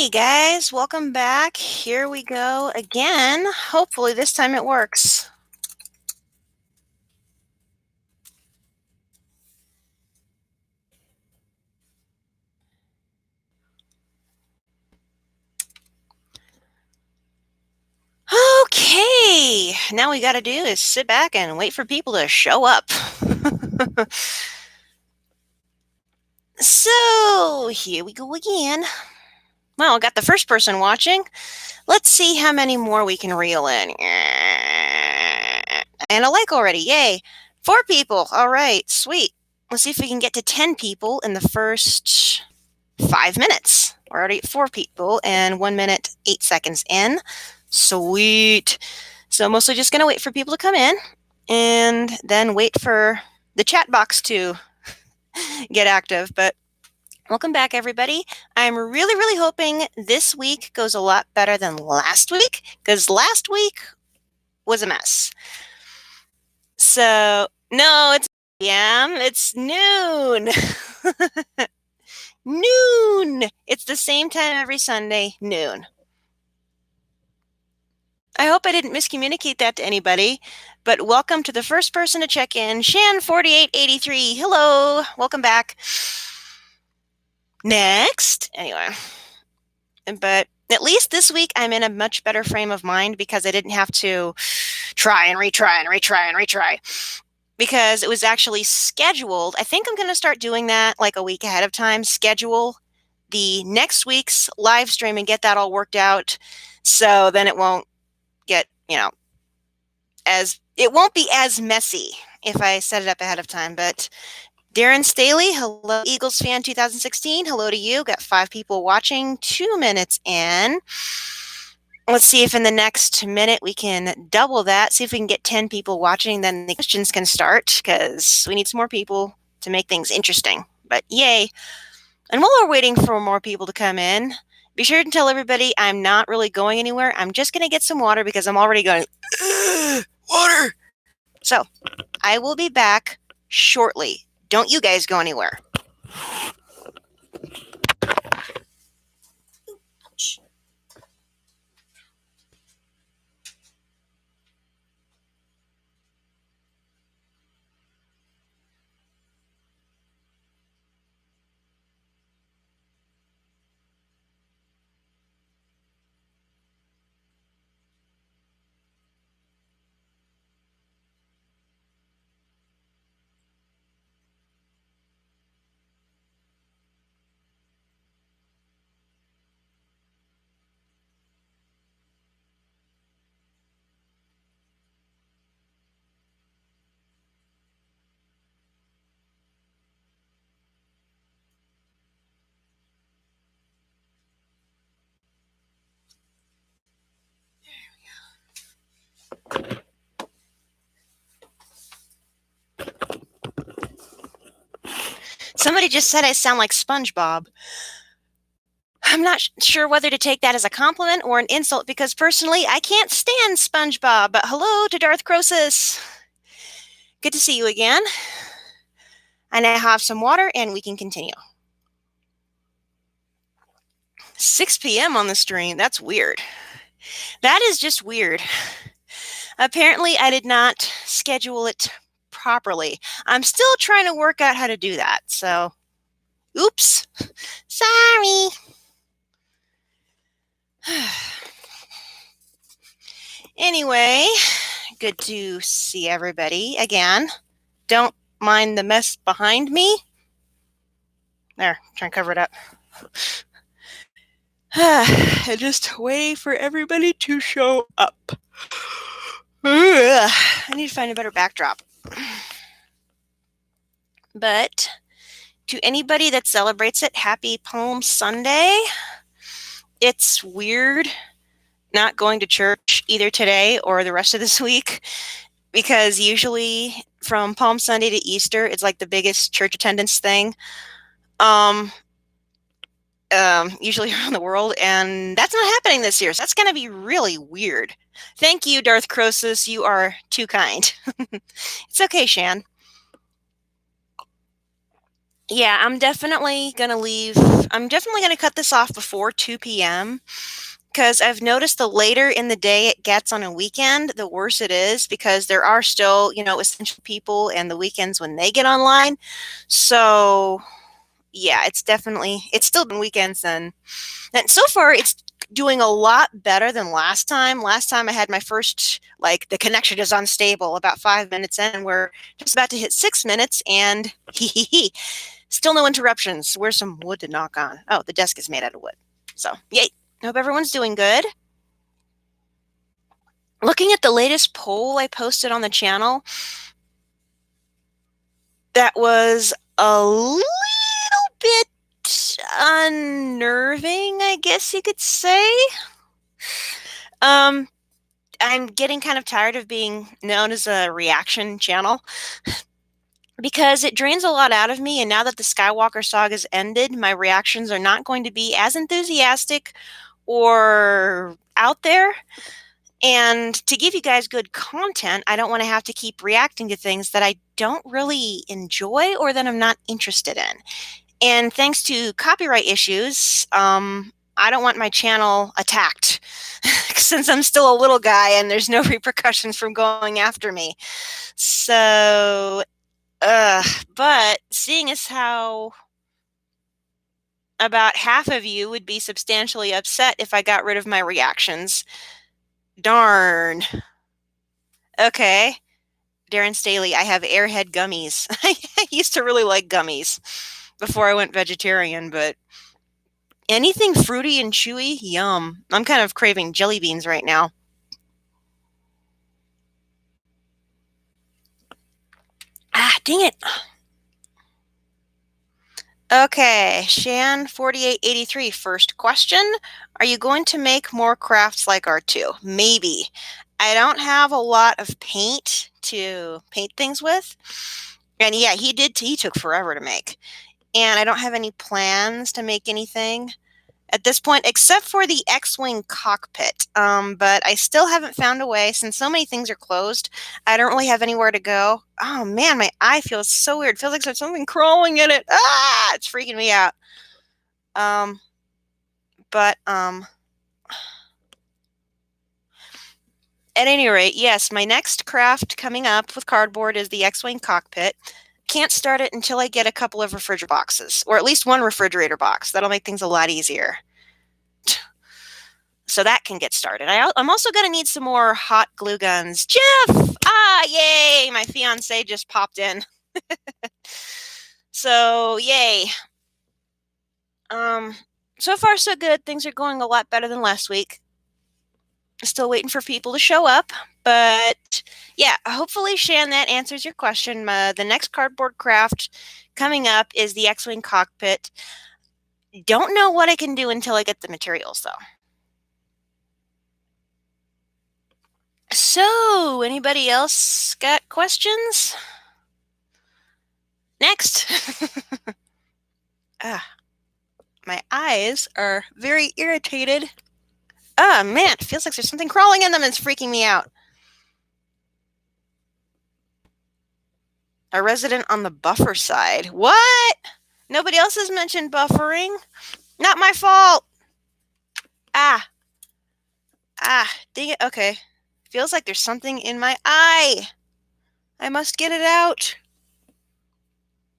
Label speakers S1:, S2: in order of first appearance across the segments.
S1: Hey guys, welcome back. Here we go again. Hopefully this time it works. Okay, now we got to do is sit back and wait for people to show up. So here we go again. Well, got the first person watching. Let's see how many more we can reel in. And a like already, yay. 4 people, all right, sweet. Let's see if we can get to 10 people in the first 5 minutes. We're already at 4 people and 1 minute, 8 seconds in. Sweet. So mostly just going to wait for people to come in and then wait for the chat box to get active. But welcome back, everybody. I'm really, really hoping this week goes a lot better than last week, because last week was a mess. So, no, it's p.m. It's noon. Noon. It's the same time every Sunday, noon. I hope I didn't miscommunicate that to anybody, but welcome to the first person to check in, Shan4883. Hello, welcome back. Next, anyway, but at least this week I'm in a much better frame of mind because I didn't have to try and retry because it was actually scheduled. I think I'm going to start doing that like a week ahead of time, schedule the next week's live stream and get that all worked out. So then it won't get, it won't be as messy if I set it up ahead of time. But Darren Staley, hello, Eagles fan 2016. Hello to you. Got 5 people watching, 2 minutes in. Let's see if in the next minute we can double that, see if we can get 10 people watching, then the questions can start because we need some more people to make things interesting. But yay. And while we're waiting for more people to come in, be sure to tell everybody I'm not really going anywhere. I'm just going to get some water because I'm already going, water. So I will be back shortly. Don't you guys go anywhere. Somebody just said I sound like SpongeBob. I'm not sure whether to take that as a compliment or an insult because personally I can't stand SpongeBob. But hello to Darth Crosus. Good to see you again. I now have some water and we can continue. 6 p.m. on the stream. That's weird. That is just weird. Apparently I did not schedule it properly. I'm still trying to work out how to do that. So, oops. Sorry. Anyway, good to see everybody again. Don't mind the mess behind me. There, try and cover it up. Just wait for everybody to show up. I need to find a better backdrop. But to anybody that celebrates it, happy Palm Sunday. It's weird not going to church either today or the rest of this week because usually from Palm Sunday to Easter, it's like the biggest church attendance thing. Usually around the world, and that's not happening this year. So that's going to be really weird. Thank you, Darth Crosus. You are too kind. It's okay, Shan. Yeah, I'm definitely gonna leave. I'm definitely gonna cut this off before 2 p.m. because I've noticed the later in the day it gets on a weekend, the worse it is because there are still, essential people and the weekends when they get online. So yeah, it's still been weekends and so far it's doing a lot better than last time. Last time I had my first the connection is unstable about 5 minutes in and we're just about to hit 6 minutes and hee. Still no interruptions. Where's some wood to knock on? Oh, the desk is made out of wood. So, yay. Hope everyone's doing good. Looking at the latest poll I posted on the channel, that was a little bit unnerving, I guess you could say. Um, I'm getting kind of tired of being known as a reaction channel because it drains a lot out of me. And now that the Skywalker saga has ended, my reactions are not going to be as enthusiastic or out there. And to give you guys good content, I don't want to have to keep reacting to things that I don't really enjoy or that I'm not interested in. And thanks to copyright issues, I don't want my channel attacked since I'm still a little guy and there's no repercussions from going after me. So, but seeing as how about half of you would be substantially upset if I got rid of my reactions, darn. Okay. Darren Staley, I have Airhead gummies. I used to really like gummies before I went vegetarian, but anything fruity and chewy, yum. I'm kind of craving jelly beans right now. Ah, dang it. Okay, Shan4883, first question. Are you going to make more crafts like R2? Maybe. I don't have a lot of paint to paint things with. And yeah, he took forever to make. And I don't have any plans to make anything at this point, except for the X-Wing cockpit. But I still haven't found a way, since so many things are closed, I don't really have anywhere to go. Oh man, my eye feels so weird. It feels like there's something crawling in it. Ah, it's freaking me out. Um, but at any rate, yes, my next craft coming up with cardboard is the X-Wing cockpit. Can't start it until I get a couple of refrigerator boxes, or at least one refrigerator box. That'll make things a lot easier. So that can get started. I'm also going to need some more hot glue guns. Jeff! Ah, yay! My fiance just popped in. So, yay. So far so good. Things are going a lot better than last week. Still waiting for people to show up, but yeah, hopefully, Shan, that answers your question. The next cardboard craft coming up is the X-Wing cockpit. Don't know what I can do until I get the materials, though. So, anybody else got questions? Next. My eyes are very irritated. Oh man, it feels like there's something crawling in them and it's freaking me out. A resident on the buffer side. What? Nobody else has mentioned buffering? Not my fault. Ah, dang it. Okay. Feels like there's something in my eye. I must get it out.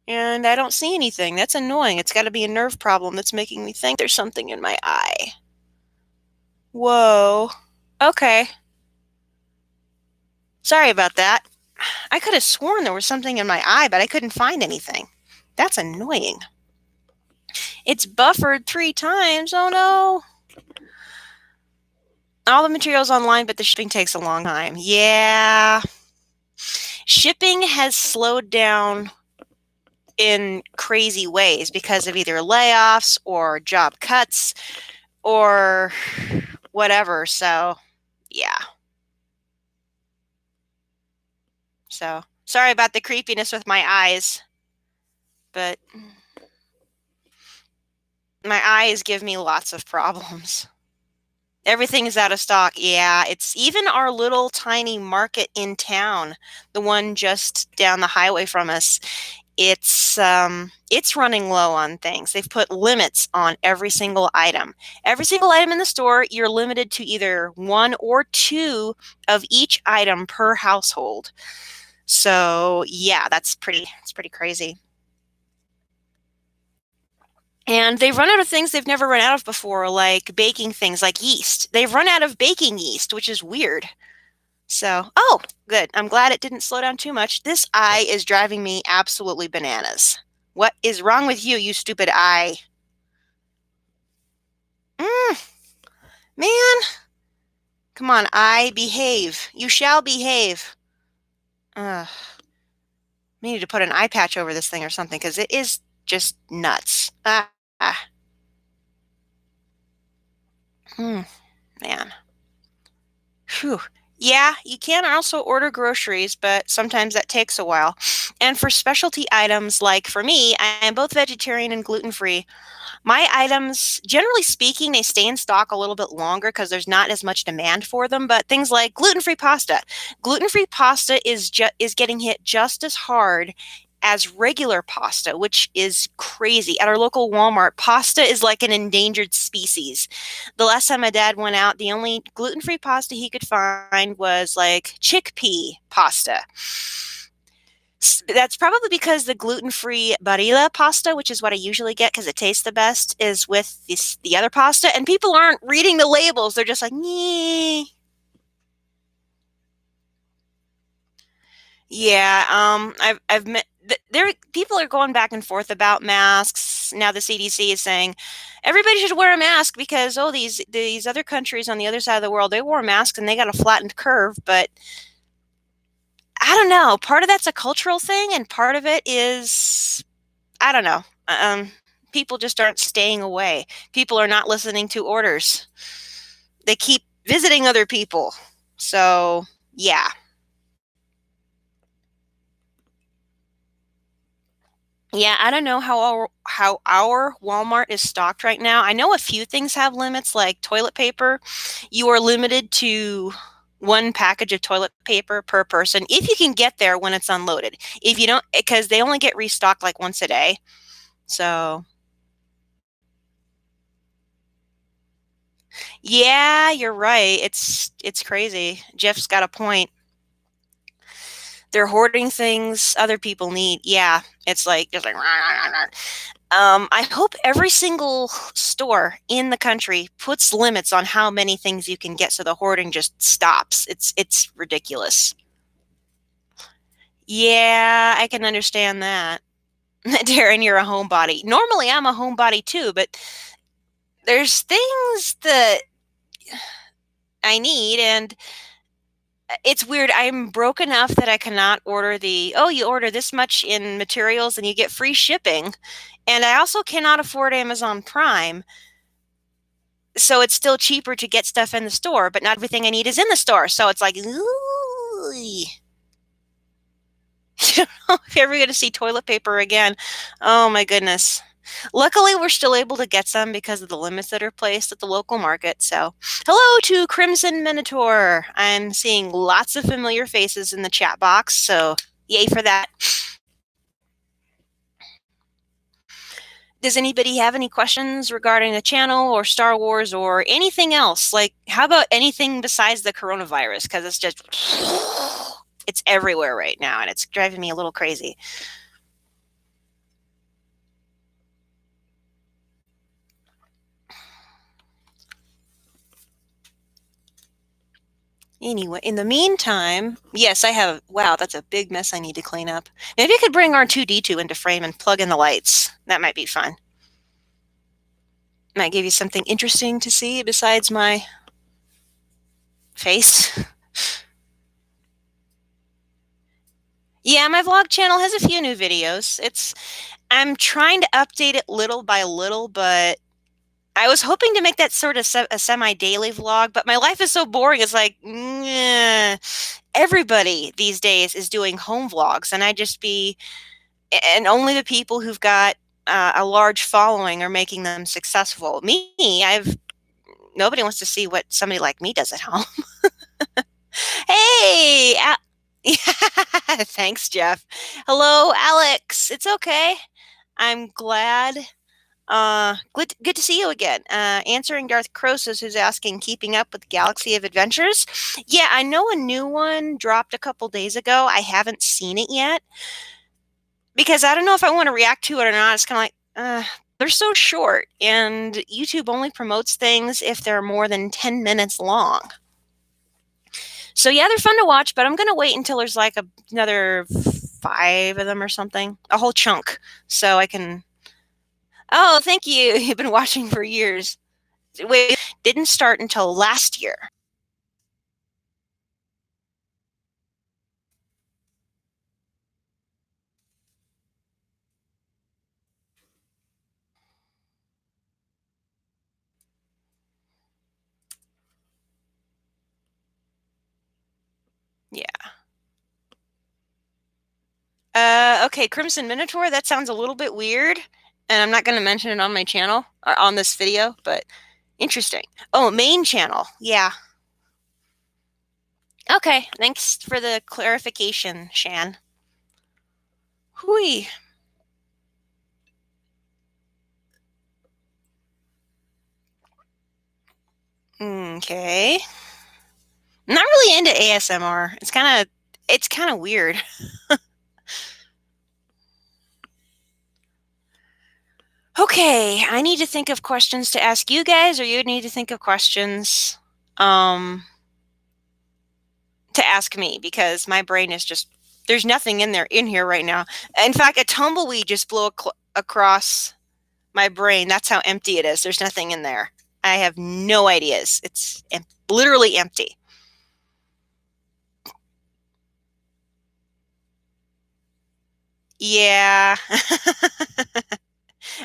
S1: And I don't see anything. That's annoying. It's got to be a nerve problem that's making me think there's something in my eye. Whoa. Okay. Sorry about that. I could have sworn there was something in my eye, but I couldn't find anything. That's annoying. It's buffered 3 times. Oh no. All the material's online, but the shipping takes a long time. Yeah. Shipping has slowed down in crazy ways because of either layoffs or job cuts or whatever. So, yeah. So, sorry about the creepiness with my eyes, but my eyes give me lots of problems. Everything is out of stock. Yeah, it's even our little tiny market in town, the one just down the highway from us. it's running low on things. They've put limits on every single item. Every single item in the store, you're limited to either one or two of each item per household. So yeah, it's pretty crazy. And they've run out of things they've never run out of before, like baking things like yeast. They've run out of baking yeast, which is weird. So, oh, good. I'm glad it didn't slow down too much. This eye is driving me absolutely bananas. What is wrong with you, you stupid eye? Mm, man, come on, eye, behave. You shall behave. Ugh, we need to put an eye patch over this thing or something because it is just nuts. Ah, mm, man. Phew. Yeah, you can also order groceries, but sometimes that takes a while. And for specialty items, like for me, I am both vegetarian and gluten free. My items, generally speaking, they stay in stock a little bit longer because there's not as much demand for them. But things like gluten-free pasta, gluten-free pasta is getting hit just as hard as regular pasta, which is crazy. At our local Walmart, pasta is like an endangered species. The last time my dad went out, the only gluten-free pasta he could find was like chickpea pasta. That's probably because the gluten-free barilla pasta, which is what I usually get because it tastes the best, is with the other pasta, and people aren't reading the labels. They're just like, nee. Yeah, I've met there. People are going back and forth about masks. Now the CDC is saying everybody should wear a mask because these other countries on the other side of the world, they wore masks and they got a flattened curve, but I don't know. Part of that's a cultural thing, and part of it is I don't know. People just aren't staying away. People are not listening to orders. They keep visiting other people. So, yeah. Yeah, I don't know how our Walmart is stocked right now. I know a few things have limits like toilet paper. You are limited to one package of toilet paper per person if you can get there when it's unloaded. If you don't because they only get restocked like once a day. So, yeah, you're right. It's crazy. Jeff's got a point. They're hoarding things other people need. Yeah, it's like just like. I hope every single store in the country puts limits on how many things you can get, so the hoarding just stops. It's ridiculous. Yeah, I can understand that. Darren, you're a homebody. Normally, I'm a homebody too, but there's things that I need, and it's weird. I'm broke enough that I cannot order oh, you order this much in materials and you get free shipping. And I also cannot afford Amazon Prime. So it's still cheaper to get stuff in the store, but not everything I need is in the store. So it's like, ooh. I don't know if you're ever going to see toilet paper again. Oh my goodness. Luckily, we're still able to get some because of the limits that are placed at the local market. So, hello to Crimson Minotaur. I'm seeing lots of familiar faces in the chat box. So, yay for that. Does anybody have any questions regarding the channel or Star Wars or anything else? Like, how about anything besides the coronavirus? Because it's just, it's everywhere right now and it's driving me a little crazy. Anyway, in the meantime, yes, I have. Wow, that's a big mess I need to clean up. Maybe I could bring R2D2 into frame and plug in the lights. That might be fun. Might give you something interesting to see besides my face. Yeah, my vlog channel has a few new videos. I'm trying to update it little by little, but I was hoping to make that sort of a semi-daily vlog, but my life is so boring. It's like, everybody these days is doing home vlogs, and only the people who've got a large following are making them successful. Nobody wants to see what somebody like me does at home. Hey, Yeah, thanks, Jeff. Hello, Alex. It's okay. I'm glad. Good to see you again. Answering Darth Crosos, who's asking, keeping up with Galaxy of Adventures. Yeah, I know a new one dropped a couple days ago. I haven't seen it yet because I don't know if I want to react to it or not. It's kind of like, they're so short, and YouTube only promotes things if they're more than 10 minutes long. So yeah, they're fun to watch, but I'm gonna wait until there's like another 5 of them or something, a whole chunk, so I can. Oh, thank you. You've been watching for years. Wait, didn't start until last year. Yeah. Okay, Crimson Minotaur. That sounds a little bit weird, and I'm not going to mention it on my channel or on this video, but interesting. Oh, main channel. Yeah. Okay. Thanks for the clarification, Shan. Hui. Okay. I'm not really into ASMR. It's kind of weird. Okay, I need to think of questions to ask you guys, or you need to think of questions um to ask me because my brain is just there's nothing in here right now. In fact, a tumbleweed just blew across my brain. That's how empty it is. There's nothing in there. I have no ideas. It's literally empty. Yeah.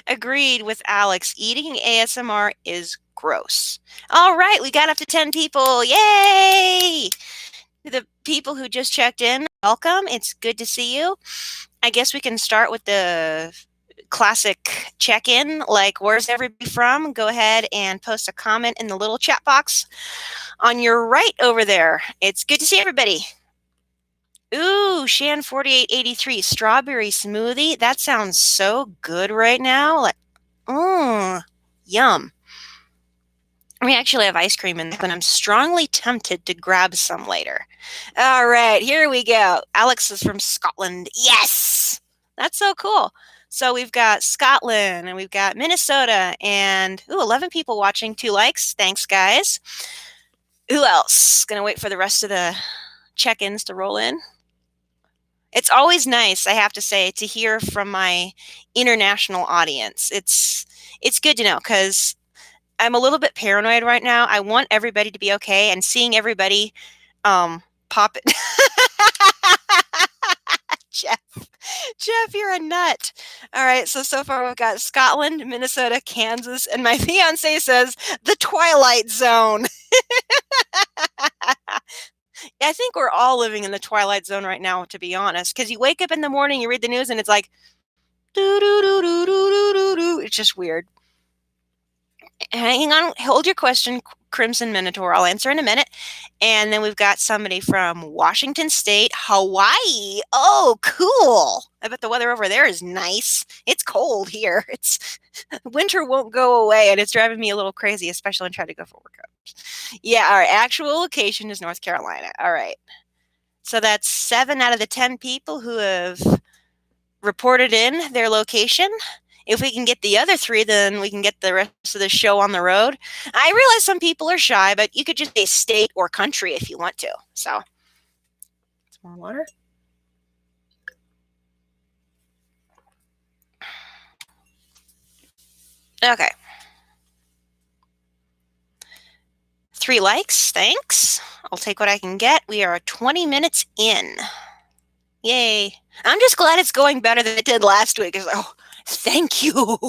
S1: Agreed with Alex. Eating ASMR is gross. All right, we got up to 10 people. Yay! To the people who just checked in, welcome. It's good to see you. I guess we can start with the classic check in like, where's everybody from? Go ahead and post a comment in the little chat box on your right over there. It's good to see everybody. Ooh, Shan 4883 strawberry smoothie. That sounds so good right now. Like, yum. We actually have ice cream in there, but I'm strongly tempted to grab some later. All right, here we go. Alex is from Scotland. Yes! That's so cool. So we've got Scotland and we've got Minnesota and 11 people watching, 2 likes. Thanks, guys. Who else? Gonna wait for the rest of the check-ins to roll in. It's always nice, I have to say, to hear from my international audience. It's good to know because I'm a little bit paranoid right now. I want everybody to be okay, and seeing everybody pop it. Jeff, Jeff, you're a nut. All right, so far we've got Scotland, Minnesota, Kansas, and my fiance says the Twilight Zone. I think we're all living in the Twilight Zone right now, to be honest, because you wake up in the morning, you read the news, and it's like, doo doo doo doo doo doo doo. It's just weird. Hang on, hold your question, Crimson Minotaur. I'll answer in a minute. And then we've got somebody from Washington State, Hawaii. Oh, cool. I bet the weather over there is nice. It's cold here. It's winter won't go away, and it's driving me a little crazy, especially when I try to go for workouts. Yeah, our actual location is North Carolina. All right. So that's 7 out of the 10 people who have reported in their location. If we can get the other 3, then we can get the rest of the show on the road. I realize some people are shy, but you could just say state or country if you want to. So, some more water. Okay. 3 likes. Thanks. I'll take what I can get. We are 20 minutes in. Yay. I'm just glad it's going better than it did last week. Oh, thank you.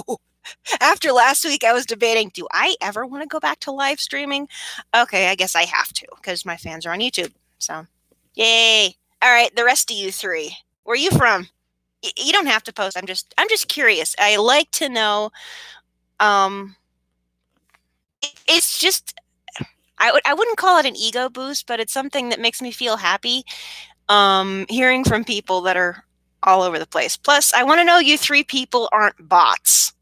S1: After last week, I was debating, do I ever want to go back to live streaming? Okay, I guess I have to because my fans are on YouTube. So, yay. All right, the rest of you 3. Where are you from? You don't have to post. I'm just curious. I like to know. It's just I wouldn't call it an ego boost, but it's something that makes me feel happy. hearing from people that are all over the place. Plus, I want to know you three people aren't bots.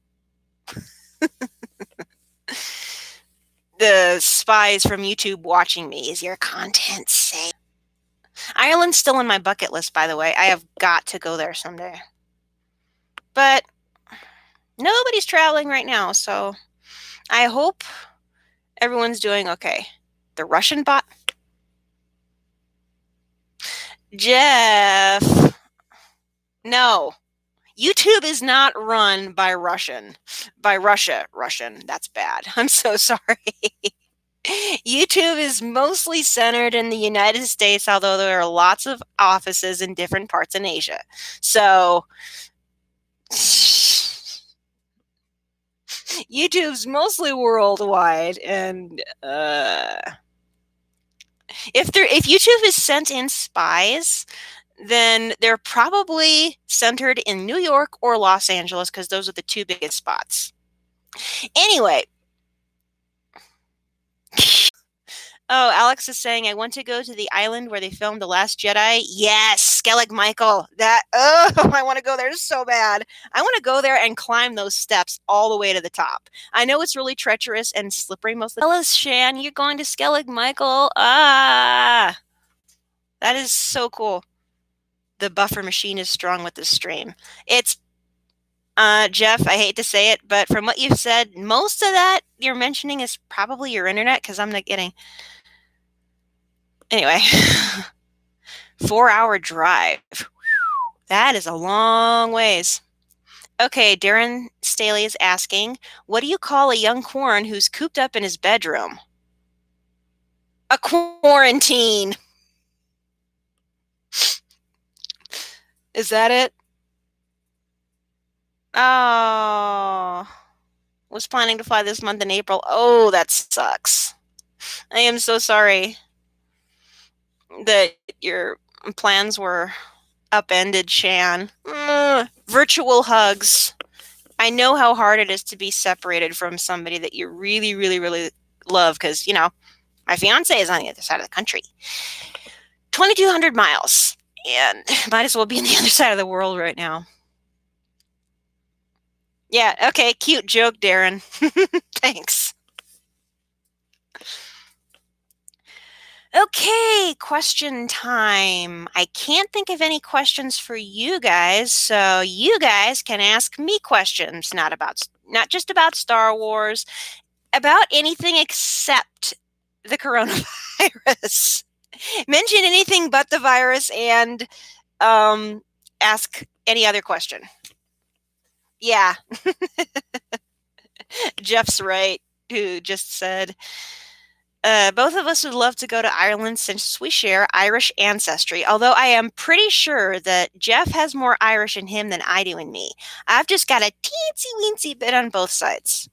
S1: The spies from YouTube watching me. Is your content safe? Ireland's still on my bucket list, by the way. I have got to go there someday. But nobody's traveling right now, so I hope everyone's doing okay. The Russian bot? Jeff. No. YouTube is not run by Russian. By Russia. Russian. That's bad. I'm so sorry. YouTube is mostly centered in the United States, although there are lots of offices in different parts in Asia. So YouTube's mostly worldwide, and if YouTube is sent in spies, then they're probably centered in New York or Los Angeles because those are the two biggest spots. Anyway. Oh, Alex is saying, I want to go to the island where they filmed The Last Jedi. Yes, Skellig Michael. I want to go there so bad. I want to go there and climb those steps all the way to the top. I know it's really treacherous and slippery most of the time. Shan, you're going to Skellig Michael. Ah, that is so cool. The buffer machine is strong with this stream. It's Jeff, I hate to say it, but from what you've said, most of that you're mentioning is probably your internet because I'm not getting. Anyway, 4-hour drive. That is a long ways. Okay, Darren Staley is asking, what do you call a young corn who's cooped up in his bedroom? A quarantine. Is that it? Oh, was planning to fly this month in April. Oh, that sucks. I am so sorry that your plans were upended, Shan. Virtual hugs. I know how hard it is to be separated from somebody that you really, really, really love because, my fiance is on the other side of the country. 2,200 miles. And might as well be on the other side of the world right now. Yeah, okay, cute joke, Darren. Thanks. Okay, question time. I can't think of any questions for you guys, so you guys can ask me questions, not just about Star Wars, about anything except the coronavirus. Mention anything but the virus and ask any other question. Yeah. Jeff's right, who just said, both of us would love to go to Ireland since we share Irish ancestry, although I am pretty sure that Jeff has more Irish in him than I do in me. I've just got a teensy-weensy bit on both sides.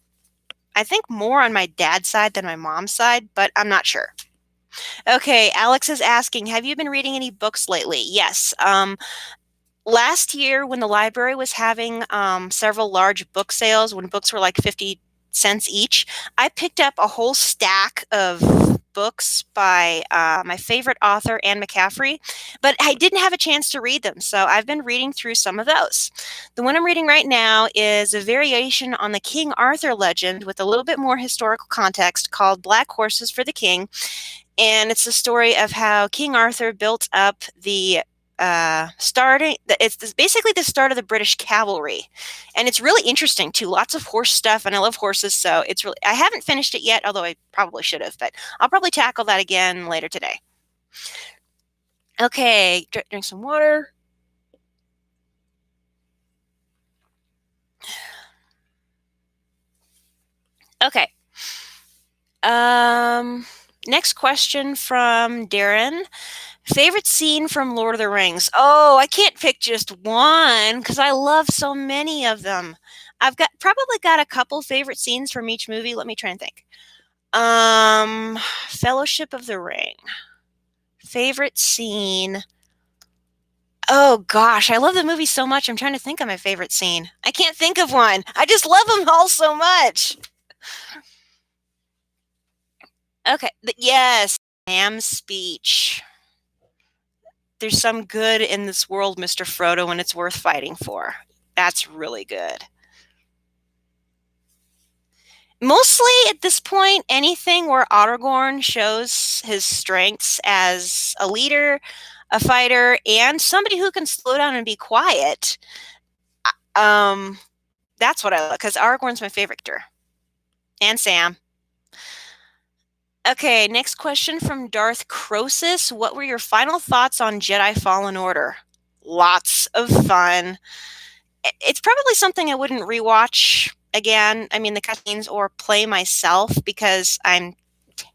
S1: I think more on my dad's side than my mom's side, but I'm not sure. Okay, Alex is asking, have you been reading any books lately? Yes. Last year, when the library was having several large book sales, when books were like 50 cents each, I picked up a whole stack of books by my favorite author, Anne McCaffrey, but I didn't have a chance to read them, so I've been reading through some of those. The one I'm reading right now is a variation on the King Arthur legend with a little bit more historical context called Black Horses for the King, and it's the story of how King Arthur built up the it's basically the start of the British cavalry, and it's really interesting too. Lots of horse stuff, and I love horses, so it's really. I haven't finished it yet, although I probably should have, but I'll probably tackle that again later today. Okay, drink some water. Okay. Next question from Darren. Favorite scene from Lord of the Rings? Oh, I can't pick just one because I love so many of them. I've probably got a couple favorite scenes from each movie. Let me try and think. Fellowship of the Ring. Favorite scene. Oh gosh, I love the movie so much. I'm trying to think of my favorite scene. I can't think of one. I just love them all so much. Okay, yes, Sam's speech. there's some good in this world, Mr. Frodo, and it's worth fighting for. That's really good. Mostly at this point, anything where Aragorn shows his strengths as a leader, a fighter, and somebody who can slow down and be quiet. Um, that's what I like, because Aragorn's my favorite character. And Sam. Okay, next question from Darth Crosis. What were your final thoughts on Jedi Fallen Order? Lots of fun. It's probably something I wouldn't rewatch again. I mean, the cutscenes or play myself because I'm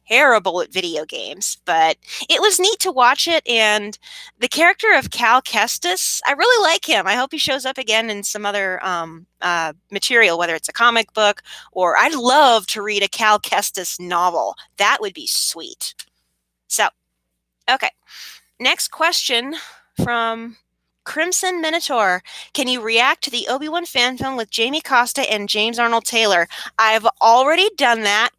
S1: terrible at video games, but it was neat to watch it. And the character of Cal Kestis, I really like him. I hope he shows up again in some other material, whether it's a comic book or I'd love to read a Cal Kestis novel. That would be sweet. So, okay. Next question from Crimson Minotaur. Can you react to the Obi-Wan fan film with Jamie Costa and James Arnold Taylor? I've already done that.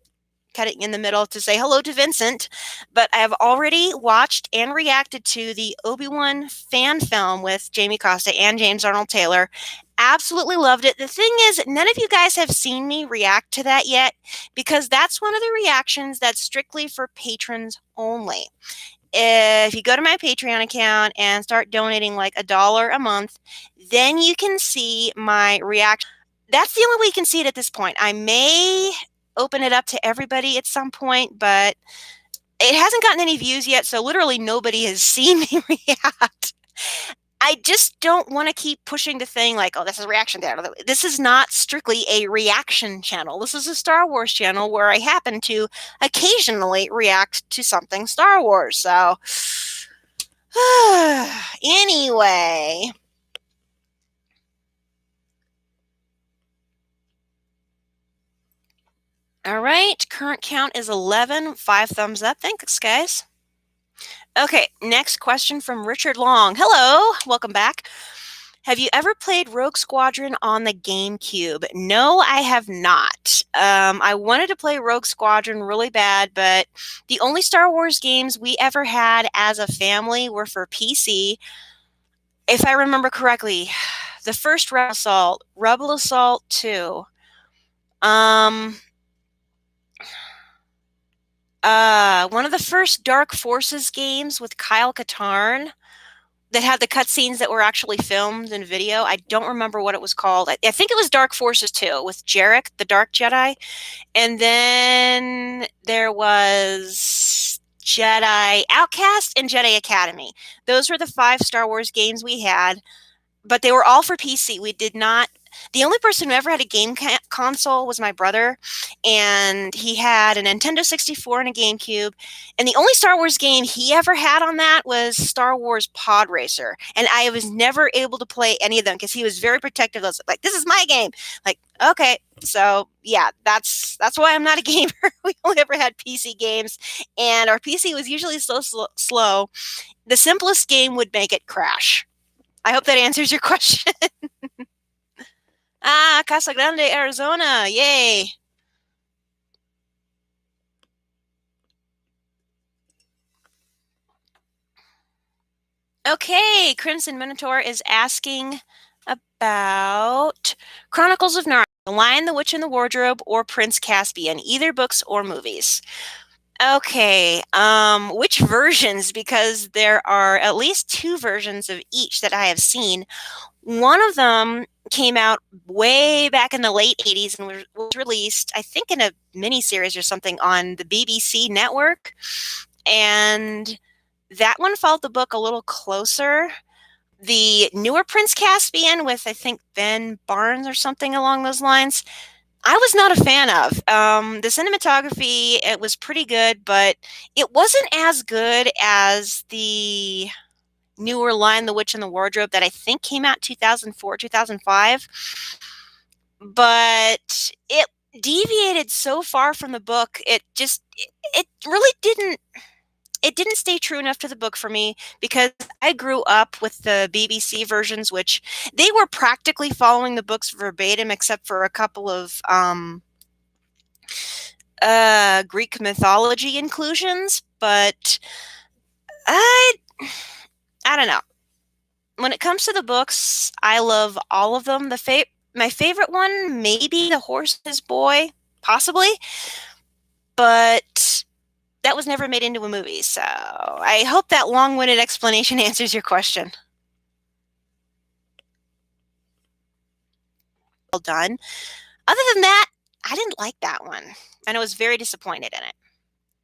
S1: Cutting in the middle to say hello to Vincent, but I have already watched and reacted to the Obi-Wan fan film with Jamie Costa and James Arnold Taylor. Absolutely loved it. The thing is, none of you guys have seen me react to that yet because that's one of the reactions that's strictly for patrons only. If you go to my Patreon account and start donating like $1 a month, then you can see my reaction. That's the only way you can see it at this point. I may open it up to everybody at some point, but it hasn't gotten any views yet, so literally nobody has seen me react. I just don't want to keep pushing the thing like, oh, this is a reaction channel. This is not strictly a reaction channel. This is a Star Wars channel where I happen to occasionally react to something Star Wars. So anyway. All right, current count is 11. 5 thumbs up. Thanks, guys. Okay, next question from Richard Long. Hello, welcome back. Have you ever played Rogue Squadron on the GameCube? No, I have not. I wanted to play Rogue Squadron really bad, but the only Star Wars games we ever had as a family were for PC. If I remember correctly, the first Rebel Assault 2, one of the first Dark Forces games with Kyle Katarn that had the cutscenes that were actually filmed in video. I don't remember what it was called. I think it was Dark Forces 2 with Jarek, the Dark Jedi. And then there was Jedi Outcast and Jedi Academy. Those were the 5 Star Wars games we had, but they were all for PC. We did not. The only person who ever had a game console was my brother, and he had a Nintendo 64 and a GameCube, and the only Star Wars game he ever had on that was Star Wars Pod Racer, and I was never able to play any of them because he was very protective. I was like, this is my game. Like, okay. So, yeah, that's why I'm not a gamer. We only ever had PC games, and our PC was usually so slow. The simplest game would make it crash. I hope that answers your question. Casa Grande, Arizona. Yay. Okay, Crimson Minotaur is asking about Chronicles of Narnia, The Lion, the Witch, and the Wardrobe, or Prince Caspian, either books or movies. Okay, which versions? Because there are at least 2 versions of each that I have seen. One of them came out way back in the late 80s and was released, I think, in a miniseries or something on the BBC network. And that one followed the book a little closer. The newer Prince Caspian with, I think, Ben Barnes or something along those lines, I was not a fan of. The cinematography, it was pretty good, but it wasn't as good as the newer Lion, the Witch, and the Wardrobe that I think came out 2004, 2005. But it deviated so far from the book. It really didn't stay true enough to the book for me because I grew up with the BBC versions, which they were practically following the books verbatim, except for a couple of Greek mythology inclusions. But I I don't know. When it comes to the books, I love all of them. My favorite one, maybe The Horse's Boy, possibly, but that was never made into a movie. So I hope that long-winded explanation answers your question. Well done. Other than that, I didn't like that one, and I was very disappointed in it.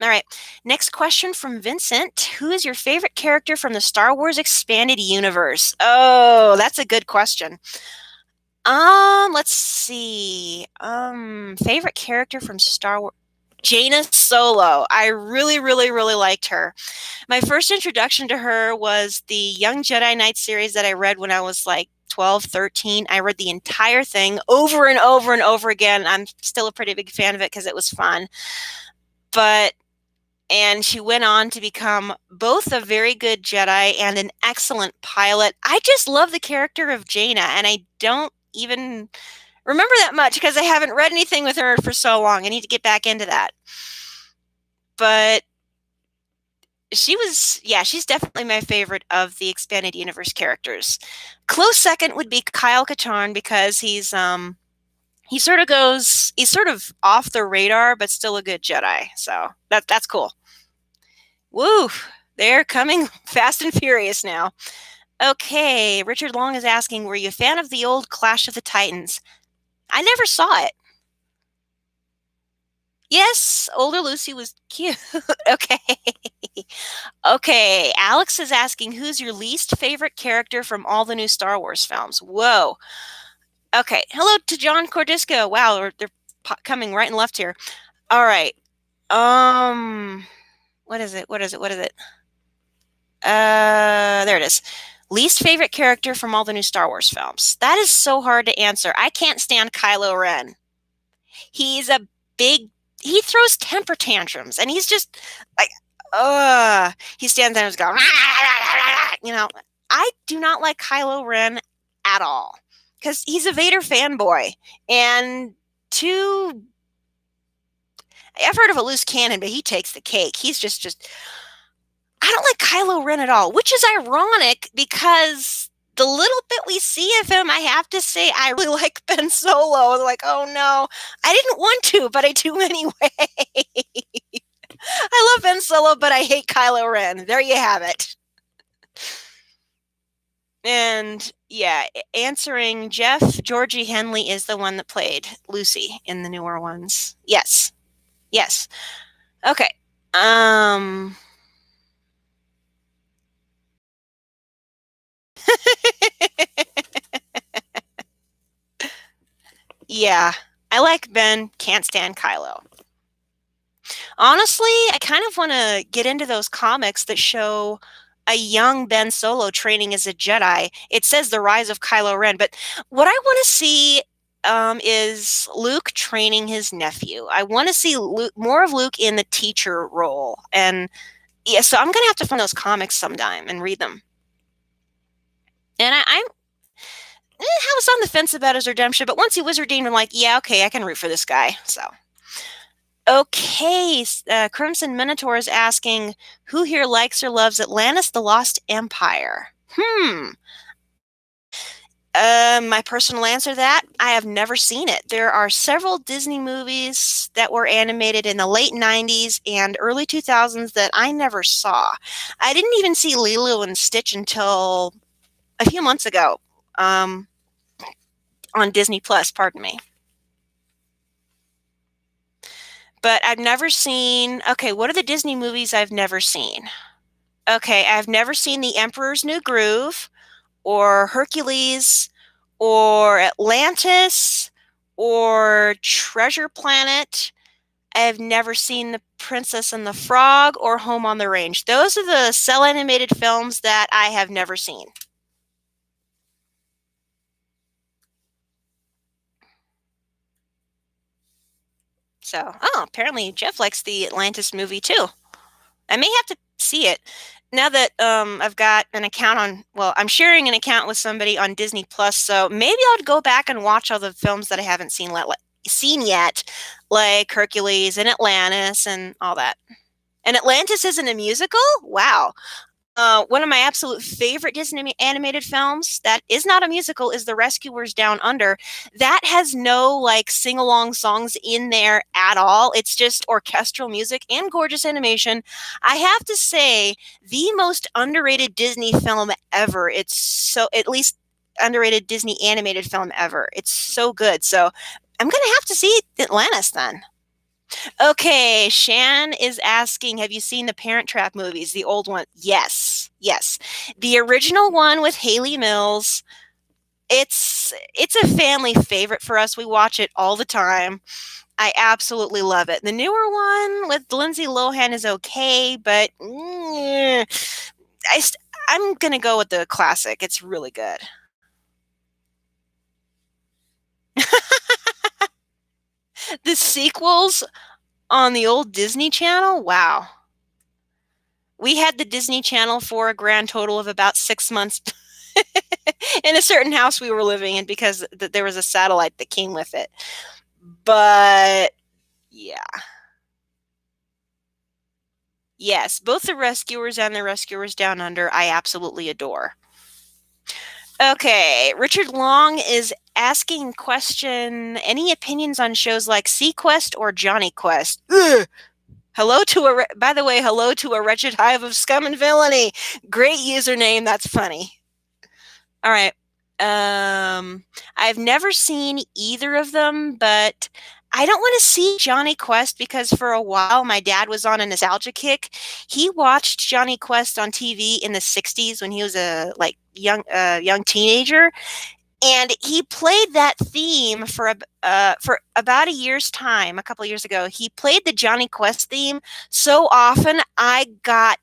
S1: All right. Next question from Vincent. Who is your favorite character from the Star Wars expanded universe? Oh, that's a good question. Let's see. Favorite character from Star Wars. Jaina Solo. I really, really, really liked her. My first introduction to her was the Young Jedi Knight series that I read when I was like 12, 13. I read the entire thing over and over and over again. I'm still a pretty big fan of it because it was fun. And she went on to become both a very good Jedi and an excellent pilot. I just love the character of Jaina, and I don't even remember that much because I haven't read anything with her for so long. I need to get back into that. But she's definitely my favorite of the expanded universe characters. Close second would be Kyle Katarn because he's sort of off the radar, but still a good Jedi. So that's cool. Woo! They're coming fast and furious now. Okay, Richard Long is asking, were you a fan of the old Clash of the Titans? I never saw it. Yes, older Lucy was cute. Okay. Okay, Alex is asking, who's your least favorite character from all the new Star Wars films? Whoa. Okay, hello to John Cordisco. Wow, they're coming right and left here. All right. What is it? There it is. Least favorite character from all the new Star Wars films. That is so hard to answer. I can't stand Kylo Ren. He's a big, he throws temper tantrums, and he's just like, he stands there and goes, you know, I do not like Kylo Ren at all because he's a Vader fanboy. And two, I've heard of a loose cannon, but he takes the cake. He's just I don't like Kylo Ren at all, which is ironic because the little bit we see of him, I have to say, I really like Ben Solo. Like, oh no, I didn't want to, but I do anyway. I love Ben Solo, but I hate Kylo Ren. There you have it. And yeah, answering Jeff, Georgie Henley is the one that played Lucy in the newer ones. Yes. Yes. Okay. Yeah, I like Ben, can't stand Kylo. Honestly, I kind of want to get into those comics that show a young Ben Solo training as a Jedi. It says the rise of Kylo Ren, but what I want to see is Luke training his nephew. I want to see more of Luke in the teacher role. And yeah, so I'm going to have to find those comics sometime and read them. And I was on the fence about his redemption, but once he was redeemed, I'm like, yeah, okay, I can root for this guy. So, okay, Crimson Minotaur is asking, who here likes or loves Atlantis: The Lost Empire? My personal answer to that, I have never seen it. There are several Disney movies that were animated in the late 90s and early 2000s that I never saw. I didn't even see Lilo and Stitch until a few months ago. On Disney Plus, pardon me. But I've never seen, okay, what are the Disney movies I've never seen? Okay, I've never seen The Emperor's New Groove or Hercules or Atlantis or Treasure Planet. I've never seen The Princess and the Frog or Home on the Range. Those are the cel animated films that I have never seen. So, apparently Jeff likes the Atlantis movie too. I may have to see it now that I've got an account on. Well, I'm sharing an account with somebody on Disney Plus, so maybe I'll go back and watch all the films that I haven't seen yet, like Hercules and Atlantis and all that. And Atlantis isn't a musical? Wow. One of my absolute favorite Disney animated films that is not a musical is The Rescuers Down Under. That has no like sing along songs in there at all. It's just orchestral music and gorgeous animation. I have to say, the most underrated Disney film ever. It's so, at least underrated Disney animated film ever. It's so good. So I'm going to have to see Atlantis then. Okay, Shan is asking, have you seen the Parent Trap movies, the old one? Yes, yes. The original one with Haley Mills. It's a family favorite for us. We watch it all the time. I absolutely love it. The newer one with Lindsay Lohan is okay, but I'm gonna go with the classic. It's really good. The sequels on the old Disney Channel, wow. We had the Disney Channel for a grand total of about 6 months in a certain house we were living in because there was a satellite that came with it. But yeah. Yes, both the Rescuers and the Rescuers Down Under, I absolutely adore. Okay, Richard Long is asking question, any opinions on shows like Sequest or Johnny Quest? Ugh. By the way, hello to a wretched hive of scum and villainy. Great username, that's funny. All right. I've never seen either of them, but I don't want to see Johnny Quest because for a while my dad was on a nostalgia kick. He watched Johnny Quest on TV in the 60s when he was a like young teenager, and he played that theme for about a year's time. A couple of years ago, he played the Johnny Quest theme so often I got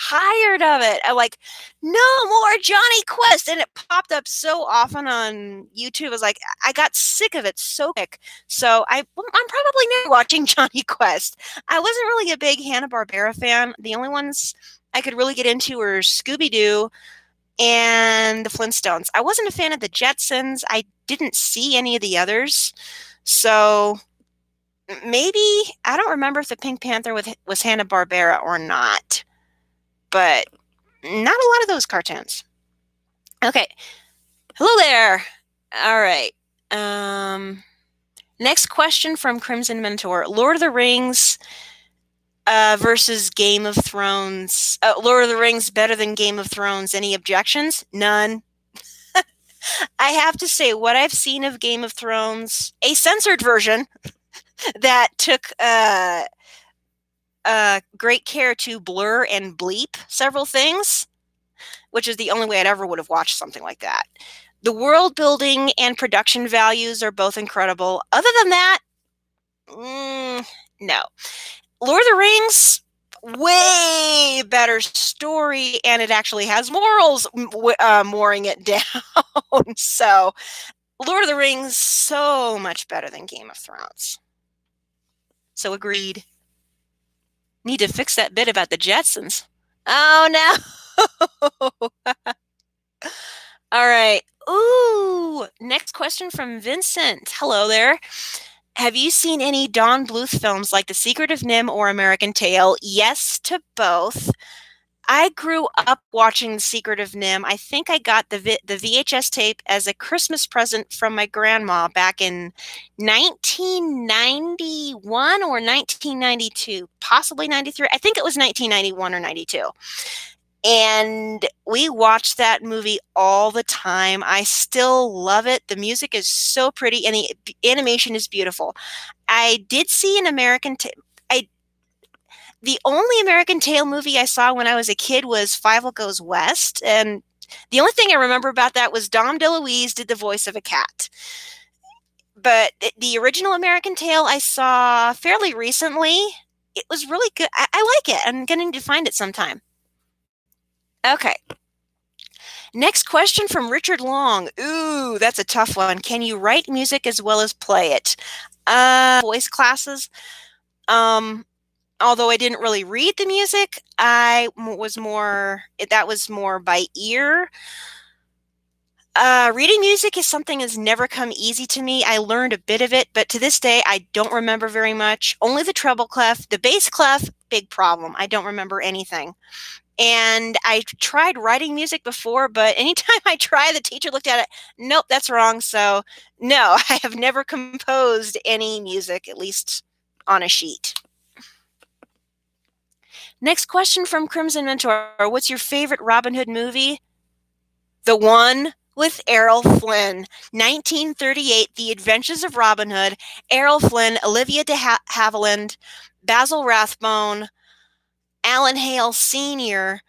S1: tired of it. I'm like, no more Johnny Quest, and it popped up so often on YouTube. I was like, I got sick of it so quick. So I'm probably never watching Johnny Quest. I wasn't really a big Hanna-Barbera fan. The only ones I could really get into were Scooby-Doo and the Flintstones. I wasn't a fan of the Jetsons. I didn't see any of the others. So maybe, I don't remember if the Pink Panther was Hanna-Barbera or not, but not a lot of those cartoons. Okay. Hello there. All right. Next question from Crimson Mentor. Lord of the Rings versus Game of Thrones. Lord of the Rings better than Game of Thrones. Any objections? None. I have to say, what I've seen of Game of Thrones, a censored version that took great care to blur and bleep several things, which is the only way I'd ever would have watched something like that. The world building and production values are both incredible. Other than that, no. Lord of the Rings, way better story, and it actually has morals mooring it down. So, Lord of the Rings, so much better than Game of Thrones. So agreed. Need to fix that bit about the Jetsons. Oh no. All right. Ooh, next question from Vincent. Hello there. Have you seen any Don Bluth films like The Secret of Nim or American Tail? Yes to both. I grew up watching The Secret of Nim. I think I got the VHS tape as a Christmas present from my grandma back in 1991 or 1992, possibly 93. I think it was 1991 or 92. And we watched that movie all the time. I still love it. The music is so pretty and the animation is beautiful. I did see an the only American Tail movie I saw when I was a kid was Fievel Goes West, and the only thing I remember about that was Dom DeLuise did the voice of a cat. But the original American Tail I saw fairly recently. It was really good. I like it. I'm going to find it sometime. Okay. Next question from Richard Long. Ooh, that's a tough one. Can you write music as well as play it? Voice classes. Although I didn't really read the music, that was more by ear. Reading music is something that's never come easy to me. I learned a bit of it, but to this day, I don't remember very much. Only the treble clef, the bass clef, big problem. I don't remember anything. And I tried writing music before, but anytime I try, the teacher looked at it. Nope, that's wrong. So no, I have never composed any music, at least on a sheet. Next question from Crimson Mentor. What's your favorite Robin Hood movie? The one with Errol Flynn. 1938, The Adventures of Robin Hood. Errol Flynn, Olivia de Havilland, Basil Rathbone, Alan Hale Sr.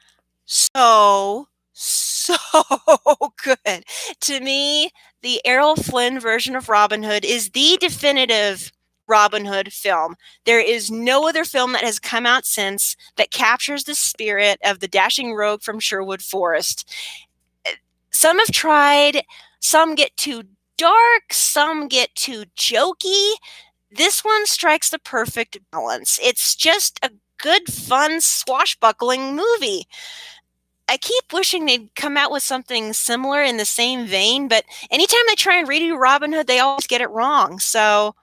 S1: So good. To me, the Errol Flynn version of Robin Hood is the definitive Robin Hood film. There is no other film that has come out since that captures the spirit of the dashing rogue from Sherwood Forest. Some have tried, some get too dark, some get too jokey. This one strikes the perfect balance. It's just a good, fun, swashbuckling movie. I keep wishing they'd come out with something similar in the same vein, but anytime they try and redo Robin Hood, they always get it wrong. So,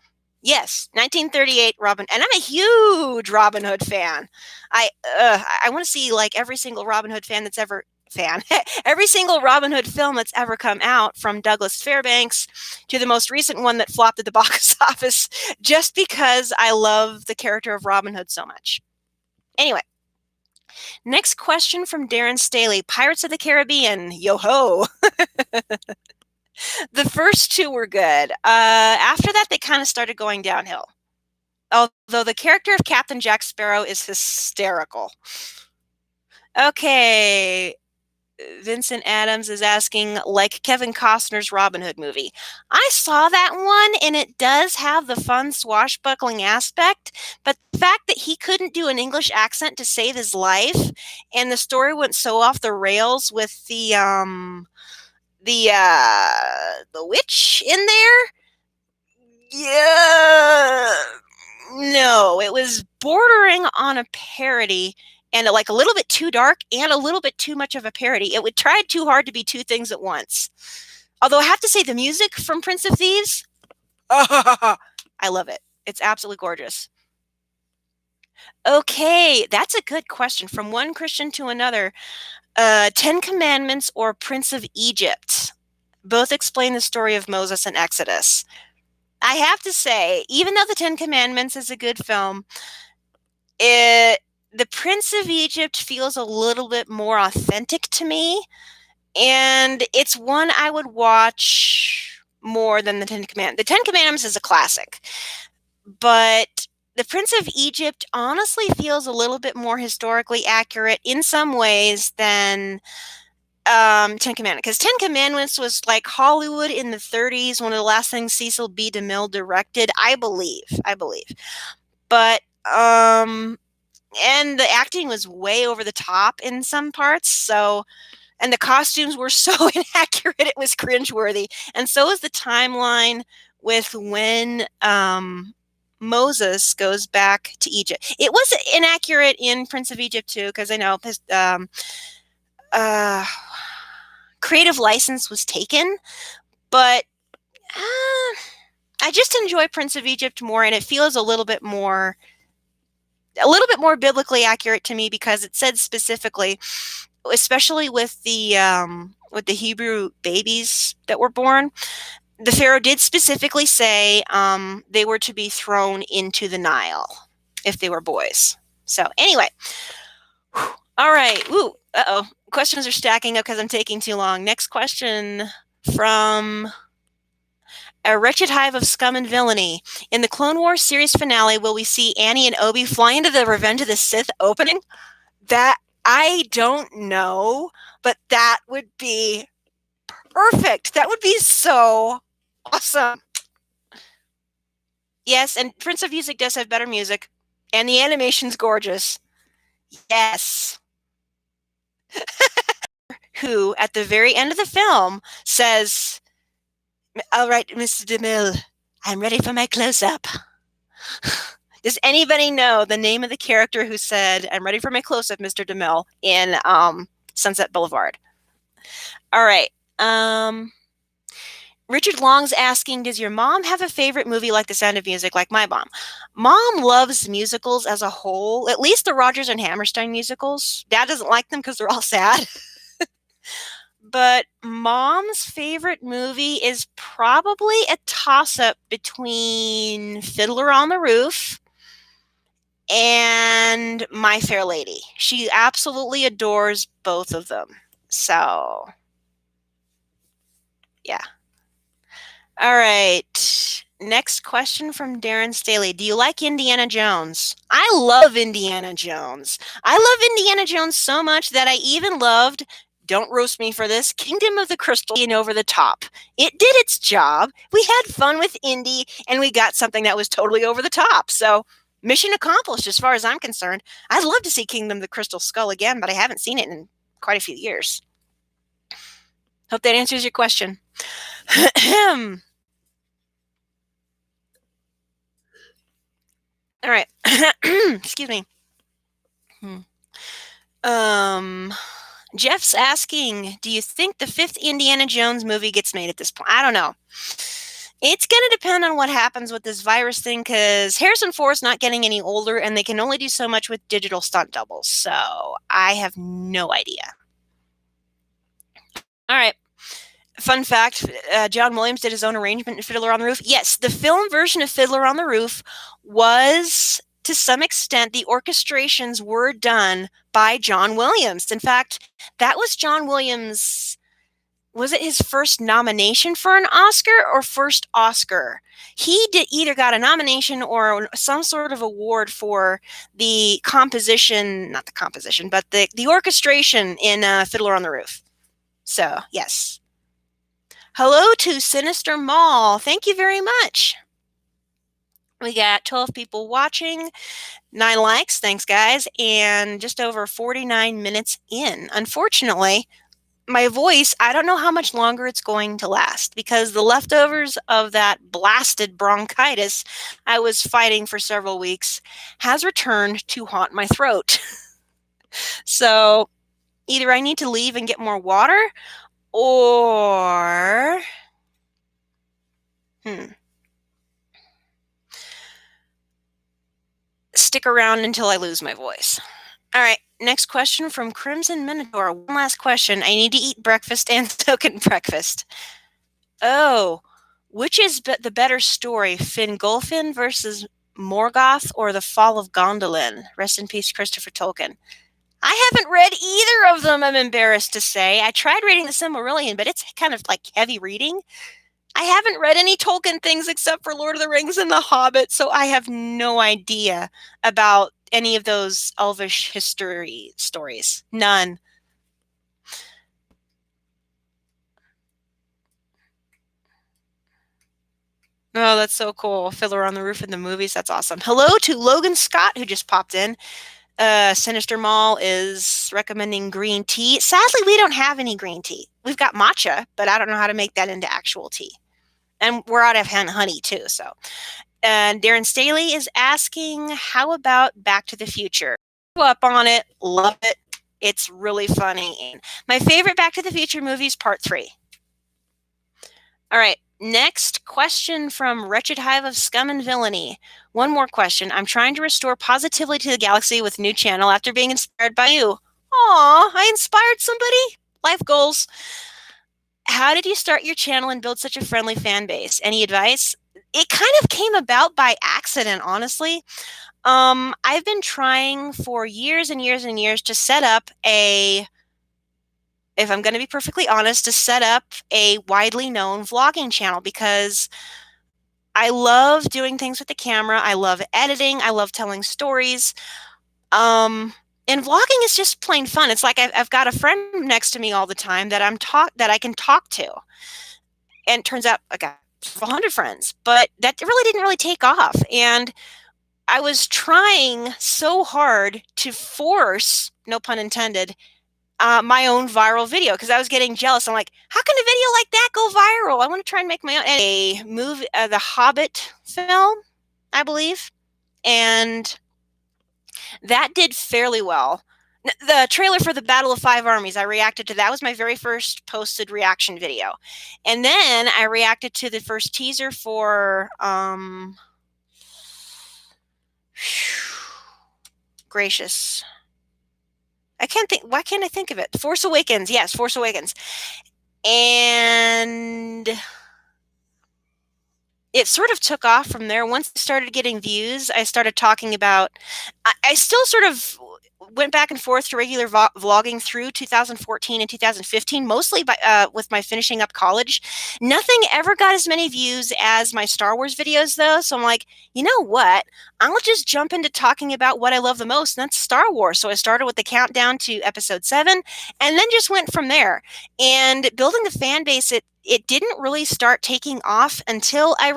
S1: yes, 1938 Robin, and I'm a huge Robin Hood fan. I want to see like every single Robin Hood every single Robin Hood film that's ever come out, from Douglas Fairbanks to the most recent one that flopped at the box office, just because I love the character of Robin Hood so much. Anyway. Next question from Darren Staley, Pirates of the Caribbean, yo-ho. The first two were good. After that, they kind of started going downhill. Although the character of Captain Jack Sparrow is hysterical. Okay, Vincent Adams is asking, like Kevin Costner's Robin Hood movie. I saw that one, and it does have the fun swashbuckling aspect, but the fact that he couldn't do an English accent to save his life, and the story went so off the rails with the witch in there. Yeah, no, it was bordering on a parody, and like a little bit too dark and a little bit too much of a parody. It would try too hard to be two things at once. Although I have to say, the music from Prince of Thieves, I love it. It's absolutely gorgeous. Okay, that's a good question. From one Christian to another, 10 Commandments or Prince of Egypt? Both explain the story of Moses and Exodus. I have to say, even though the 10 Commandments is a good film, the Prince of Egypt feels a little bit more authentic to me, and it's one I would watch more than the 10 Commandments. The 10 Commandments is a classic, but the Prince of Egypt honestly feels a little bit more historically accurate in some ways than 10 Commandments, because 10 Commandments was like Hollywood in the 30s, one of the last things Cecil B. DeMille directed, I believe. But and the acting was way over the top in some parts, so, and the costumes were so inaccurate, it was cringeworthy. And so is the timeline with when Moses goes back to Egypt. It was inaccurate in Prince of Egypt too, because I know his creative license was taken, but I just enjoy Prince of Egypt more, and it feels a little bit more biblically accurate to me, because it said specifically, especially with the Hebrew babies that were born, the Pharaoh did specifically say they were to be thrown into the Nile if they were boys. So anyway, all right. Ooh, questions are stacking up because I'm taking too long. Next question from A Wretched Hive of Scum and Villainy. In the Clone Wars series finale, will we see Annie and Obi fly into the Revenge of the Sith opening? That, I don't know, but that would be perfect. That would be so awesome. Yes, and Prince of Music does have better music, and the animation's gorgeous. Yes. Who, at the very end of the film, says, "All right, Mr. DeMille, I'm ready for my close-up." Does anybody know the name of the character who said, "I'm ready for my close-up, Mr. DeMille," in Sunset Boulevard? All right. Richard Long's asking, does your mom have a favorite movie like The Sound of Music, like my mom? Mom loves musicals as a whole, at least the Rodgers and Hammerstein musicals. Dad doesn't like them because they're all sad. But mom's favorite movie is probably a toss-up between Fiddler on the Roof and My Fair Lady. She absolutely adores both of them. So, yeah. All right. Next question from Darren Staley. Do you like Indiana Jones? I love Indiana Jones. I love Indiana Jones so much that I even loved, don't roast me for this, Kingdom of the Crystal and Over the Top. It did its job. We had fun with Indy, and we got something that was totally over the top. So, mission accomplished as far as I'm concerned. I'd love to see Kingdom of the Crystal Skull again, but I haven't seen it in quite a few years. Hope that answers your question. All right. Excuse me. Jeff's asking, do you think the fifth Indiana Jones movie gets made at this point? I don't know. It's going to depend on what happens with this virus thing because Harrison Ford's not getting any older and they can only do so much with digital stunt doubles. So I have no idea. All right. Fun fact, John Williams did his own arrangement in Fiddler on the Roof. Yes, the film version of Fiddler on the Roof was, to some extent, the orchestrations were done by John Williams. In fact, that was John Williams, was it his first nomination for an Oscar or first Oscar? He either got a nomination or some sort of award for the composition, not the composition, but the orchestration in Fiddler on the Roof. So, yes. Hello to Sinister Mall. Thank you very much. We got 12 people watching, 9 likes. Thanks, guys. And just over 49 minutes in. Unfortunately, my voice, I don't know how much longer it's going to last because the leftovers of that blasted bronchitis I was fighting for several weeks has returned to haunt my throat. So either I need to leave and get more water or stick around until I lose my voice. All right, next question from Crimson Minotaur. One last question. I need to eat breakfast and token breakfast. Oh, which is the better story, Fingolfin versus Morgoth or The Fall of Gondolin? Rest in peace, Christopher Tolkien. I haven't read either of them, I'm embarrassed to say. I tried reading the Silmarillion, but it's kind of like heavy reading. I haven't read any Tolkien things except for Lord of the Rings and The Hobbit, so I have no idea about any of those elvish history stories. None. Oh, that's so cool. Fiddler on the Roof in the movies. That's awesome. Hello to Logan Scott, who just popped in. Sinister Mall is recommending green tea. Sadly, we don't have any green tea. We've got matcha, but I don't know how to make that into actual tea. And we're out of honey, too, so. And Darren Staley is asking, how about Back to the Future? Up on it. Love it. It's really funny. My favorite Back to the Future movie is Part 3. All right. Next question from Wretched Hive of Scum and Villainy. One more question. I'm trying to restore positivity to the galaxy with a new channel after being inspired by you. Aw, I inspired somebody? Life goals. How did you start your channel and build such a friendly fan base? Any advice? It kind of came about by accident, honestly. I've been trying for years and years and years to set up if I'm going to be perfectly honest, to set up a widely known vlogging channel because I love doing things with the camera. I love editing. I love telling stories. And vlogging is just plain fun. It's like I've got a friend next to me all the time that I can talk to. And it turns out I got 100 friends, but that really didn't take off. And I was trying so hard to force, no pun intended, my own viral video because I was getting jealous. I'm like, how can a video like that go viral? I want to try and make my own. A movie, the Hobbit film, I believe, and that did fairly well. The trailer for the Battle of Five Armies, I reacted to that. Was my very first posted reaction video. And then I reacted to the first teaser for gracious. I can't think. Why can't I think of it? Force Awakens. Yes, Force Awakens. And it sort of took off from there. Once I started getting views, I started talking about. I still sort of went back and forth to regular vlogging through 2014 and 2015, mostly with my finishing up college. Nothing ever got as many views as my Star Wars videos, though. So I'm like, you know what? I'll just jump into talking about what I love the most, and that's Star Wars. So I started with the countdown to Episode 7, and then just went from there. And building the fan base, it didn't really start taking off until I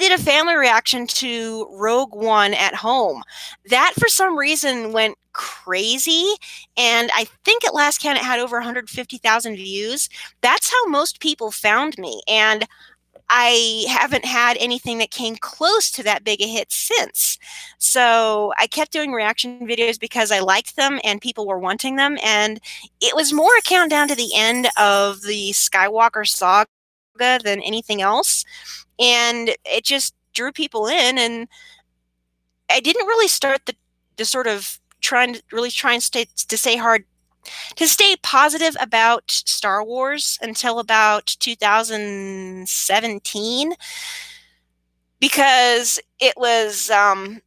S1: did a family reaction to Rogue One at home. That, for some reason, went crazy, and I think at last count it had over 150,000 views. That's how most people found me, and I haven't had anything that came close to that big a hit since. So I kept doing reaction videos because I liked them and people were wanting them, and it was more a countdown to the end of the Skywalker saga than anything else. And it just drew people in, and I didn't really start the sort of try and stay positive about Star Wars until about 2017, because it was I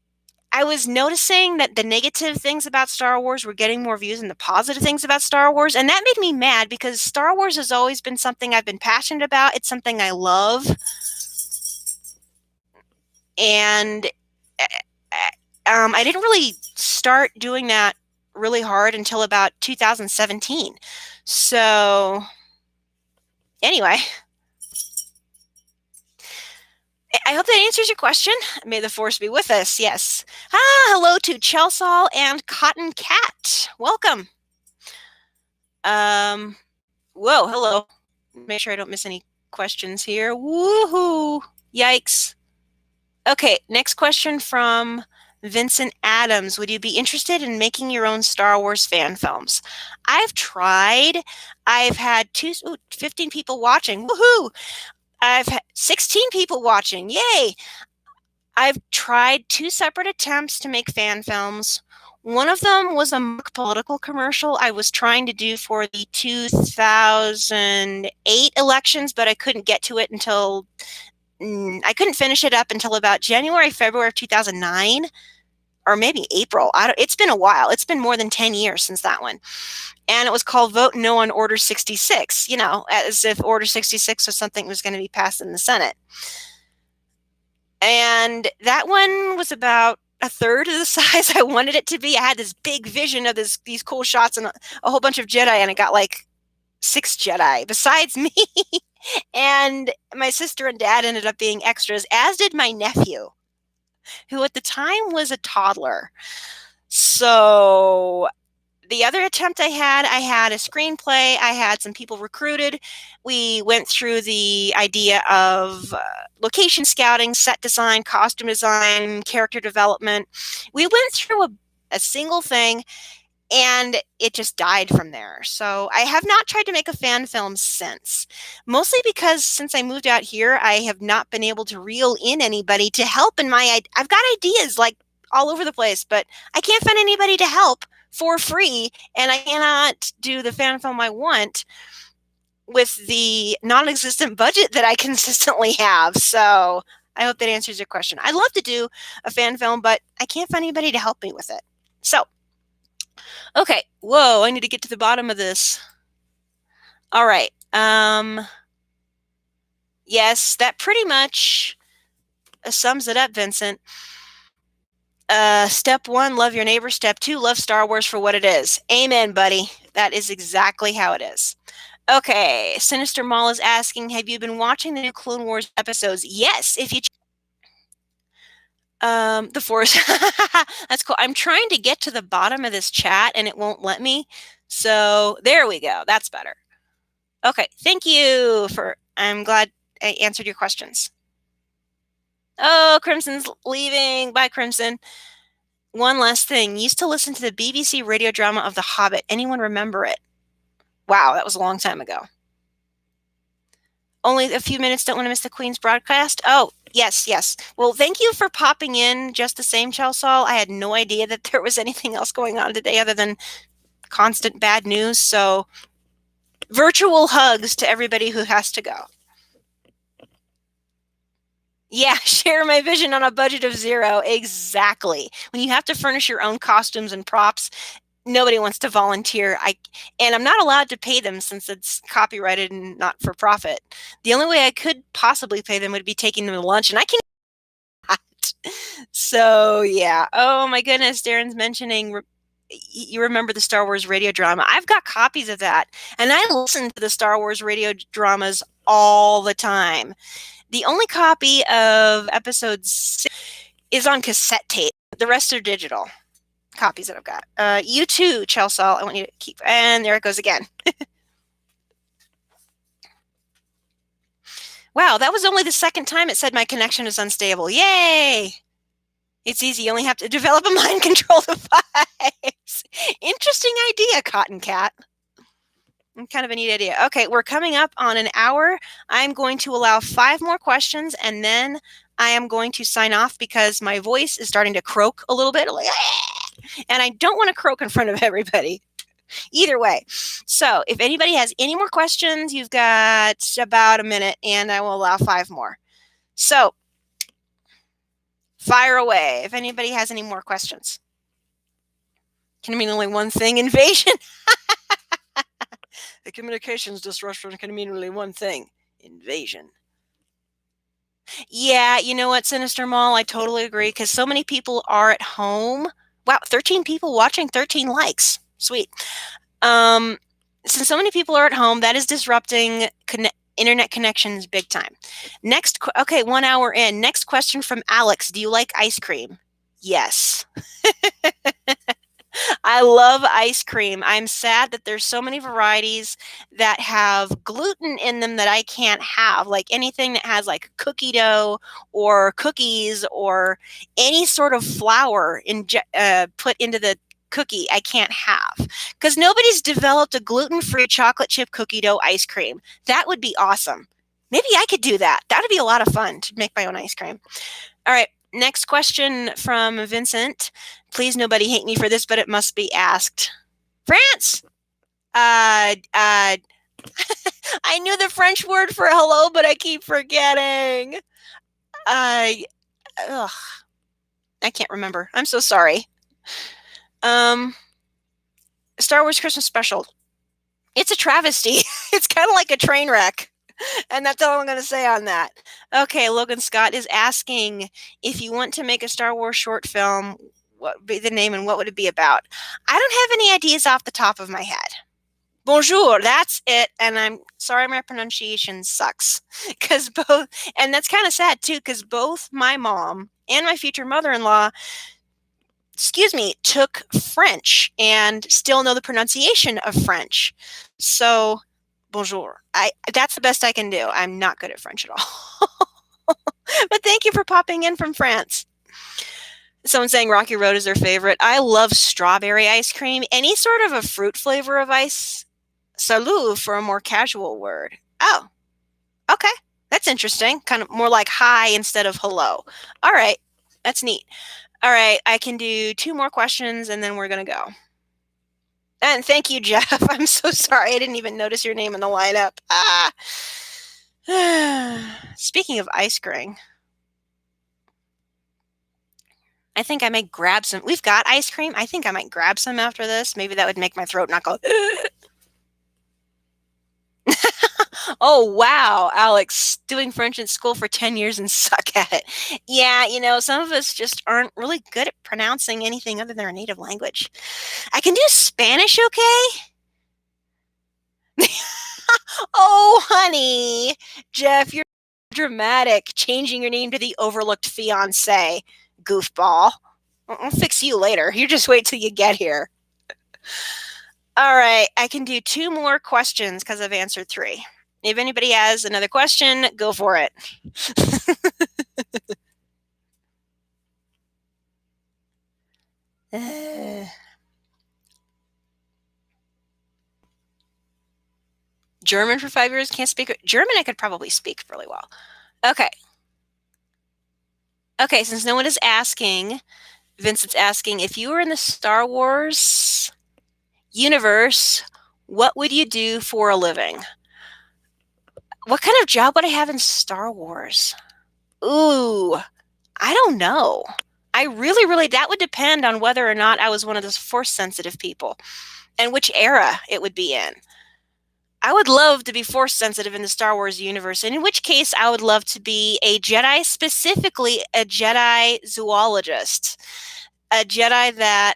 S1: was noticing that the negative things about Star Wars were getting more views than the positive things about Star Wars, and that made me mad because Star Wars has always been something I've been passionate about. It's something I love. And I didn't really start doing that really hard until about 2017. So anyway, I hope that answers your question. May the force be with us. Yes. Hello to Chelsall and Cotton Cat. Welcome. Whoa, hello. Make sure I don't miss any questions here. Woohoo. Yikes. Okay, next question from Vincent Adams. Would you be interested in making your own Star Wars fan films? I've tried. I've had 15 people watching. Woohoo! I've had 16 people watching. Yay! I've tried 2 separate attempts to make fan films. One of them was a mock political commercial I was trying to do for the 2008 elections, but I couldn't get to it until I couldn't finish it up until about January, February of 2009, or maybe April. It's been a while. It's been more than 10 years since that one. And it was called Vote No on Order 66, as if Order 66 was something that was going to be passed in the Senate. And that one was about a third of the size I wanted it to be. I had this big vision of these cool shots and a whole bunch of Jedi, and it got like 6 Jedi besides me. And my sister and dad ended up being extras, as did my nephew, who at the time was a toddler. So the other attempt I had a screenplay. I had some people recruited. We went through the idea of location scouting, set design, costume design, character development. We went through a single thing, and it just died from there. So I have not tried to make a fan film since, mostly because since I moved out here, I have not been able to reel in anybody to help in I've got ideas like all over the place, but I can't find anybody to help for free, and I cannot do the fan film I want with the non-existent budget that I consistently have. So I hope that answers your question. I'd love to do a fan film, but I can't find anybody to help me with it. So okay. Whoa, I need to get to the bottom of this. All right. Yes, that pretty much sums it up, Vincent. Step 1, love your neighbor. Step 2, love Star Wars for what it is. Amen, buddy. That is exactly how it is. Okay, Sinister Mall is asking, have you been watching the new Clone Wars episodes? Yes, if you the Force. That's cool. I'm trying to get to the bottom of this chat and it won't let me. So there we go. That's better. Okay. Thank you I'm glad I answered your questions. Oh, Crimson's leaving. Bye, Crimson. One last thing. Used to listen to the BBC radio drama of The Hobbit. Anyone remember it? Wow, that was a long time ago. Only a few minutes. Don't want to miss the Queen's broadcast. Oh, yes, yes. Well, thank you for popping in just the same, Chelsea. I had no idea that there was anything else going on today other than constant bad news. So virtual hugs to everybody who has to go. Yeah, share my vision on a budget of $0. Exactly. When you have to furnish your own costumes and props, nobody wants to volunteer. And I'm not allowed to pay them since it's copyrighted and not for profit. The only way I could possibly pay them would be taking them to lunch, and I can't. So yeah. Oh my goodness, Darren's mentioning you remember the Star Wars radio drama. I've got copies of that, and I listen to the Star Wars radio dramas all the time. The only copy of episode 6 is on cassette tape. The rest are digital copies that I've got. You too, Chelsea. I want you to keep. And there it goes again. Wow, that was only the second time it said my connection is unstable. Yay! It's easy. You only have to develop a mind control device. Interesting idea, Cotton Cat. Kind of a neat idea. Okay, we're coming up on an hour. I'm going to allow 5 more questions, and then I am going to sign off because my voice is starting to croak a little bit. Like, and I don't want to croak in front of everybody. Either way. So if anybody has any more questions, you've got about a minute, and I will allow 5 more. So fire away if anybody has any more questions. Can it mean only one thing? Invasion? The communications disruption can mean only one thing. Invasion. Yeah, you know what, Sinister Mall? I totally agree because so many people are at home. Wow, 13 people watching, 13 likes. Sweet. Since so many people are at home, that is disrupting internet connections big time. Next, okay, 1 hour in. Next question from Alex. Do you like ice cream? Yes. I love ice cream. I'm sad that there's so many varieties that have gluten in them that I can't have. Like anything that has like cookie dough or cookies or any sort of flour put into the cookie, I can't have. Because nobody's developed a gluten-free chocolate chip cookie dough ice cream. That would be awesome. Maybe I could do that. That would be a lot of fun to make my own ice cream. All right. Next question from Vincent. Please, nobody hate me for this, but it must be asked. France. I knew the French word for hello, but I keep forgetting. I can't remember. I'm so sorry. Star Wars Christmas special. It's a travesty. It's kind of like a train wreck. And that's all I'm going to say on that. Okay, Logan Scott is asking if you want to make a Star Wars short film, what would be the name and what would it be about? I don't have any ideas off the top of my head. Bonjour, that's it. And I'm sorry my pronunciation sucks. And that's kind of sad too, because both my mom and my future mother-in-law, took French and still know the pronunciation of French. So bonjour. That's the best I can do. I'm not good at French at all. But thank you for popping in from France. Someone saying Rocky Road is their favorite. I love strawberry ice cream. Any sort of a fruit flavor of ice. Salut for a more casual word. Oh, okay. That's interesting. Kind of more like hi instead of hello. All right. That's neat. All right. I can do 2 more questions and then we're going to go. And thank you, Jeff. I'm so sorry. I didn't even notice your name in the lineup. Speaking of ice cream, I think I might grab some. We've got ice cream. I think I might grab some after this. Maybe that would make my throat not go. Oh, wow, Alex, doing French in school for 10 years and suck at it. Yeah, some of us just aren't really good at pronouncing anything other than our native language. I can do Spanish, okay? Oh, honey. Jeff, you're dramatic, changing your name to the overlooked fiancé. Goofball. I'll fix you later. You just wait till you get here. All right, I can do 2 more questions because I've answered 3. If anybody has another question, go for it. German for 5 years, can't speak German. I could probably speak really well. Okay. Okay, since no one is asking, Vincent's asking, if you were in the Star Wars universe, what would you do for a living? What kind of job would I have in Star Wars? Ooh, I don't know. I really, that would depend on whether or not I was one of those force sensitive people and which era it would be in. I would love to be force sensitive in the Star Wars universe, and in which case I would love to be a Jedi, specifically a Jedi zoologist, a Jedi that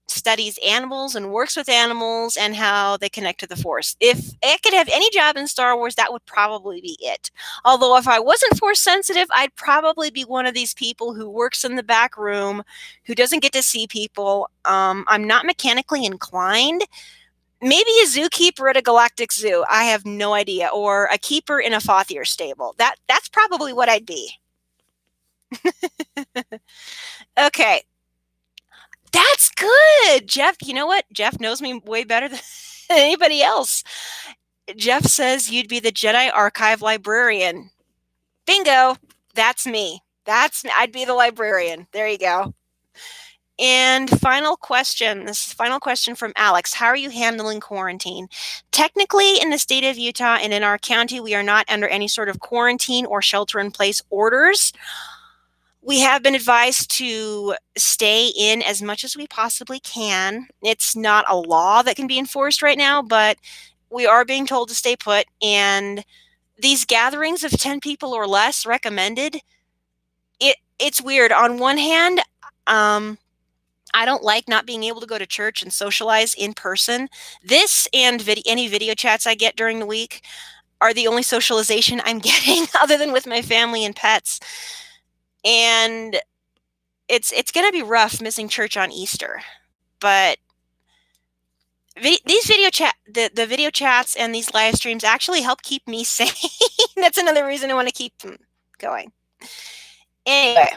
S1: studies animals and works with animals and how they connect to the Force. If I could have any job in Star Wars, that would probably be it. Although if I wasn't Force sensitive, I'd probably be one of these people who works in the back room, who doesn't get to see people. I'm not mechanically inclined. Maybe a zookeeper at a galactic zoo. I have no idea. Or a keeper in a Fathier stable. That's probably what I'd be. Okay. That's good. Jeff, you know what? Jeff knows me way better than anybody else. Jeff says you'd be the Jedi Archive librarian. Bingo. That's me. I'd be the librarian. There you go. And final question. This is final question from Alex. How are you handling quarantine? Technically, in the state of Utah and in our county, we are not under any sort of quarantine or shelter-in-place orders. We have been advised to stay in as much as we possibly can. It's not a law that can be enforced right now, but we are being told to stay put. And these gatherings of 10 people or less recommended, it's weird. On one hand, I don't like not being able to go to church and socialize in person. This and any video chats I get during the week are the only socialization I'm getting other than with my family and pets. And it's going to be rough missing church on Easter. But these the video chats and these live streams actually help keep me sane. That's another reason I want to keep them going. Anyway.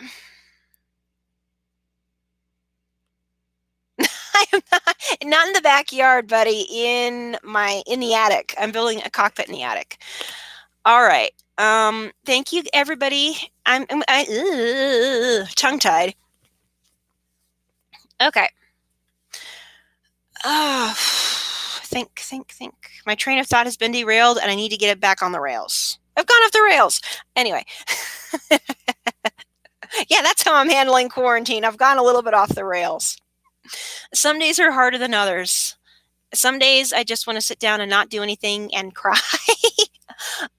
S1: I'm not in the backyard, buddy, in the attic. I'm building a cockpit in the attic. All right. Thank you, everybody. I'm tongue-tied. Okay. Think. My train of thought has been derailed, and I need to get it back on the rails. I've gone off the rails. Anyway. Yeah, that's how I'm handling quarantine. I've gone a little bit off the rails. Some days are harder than others. Some days I just want to sit down and not do anything and cry.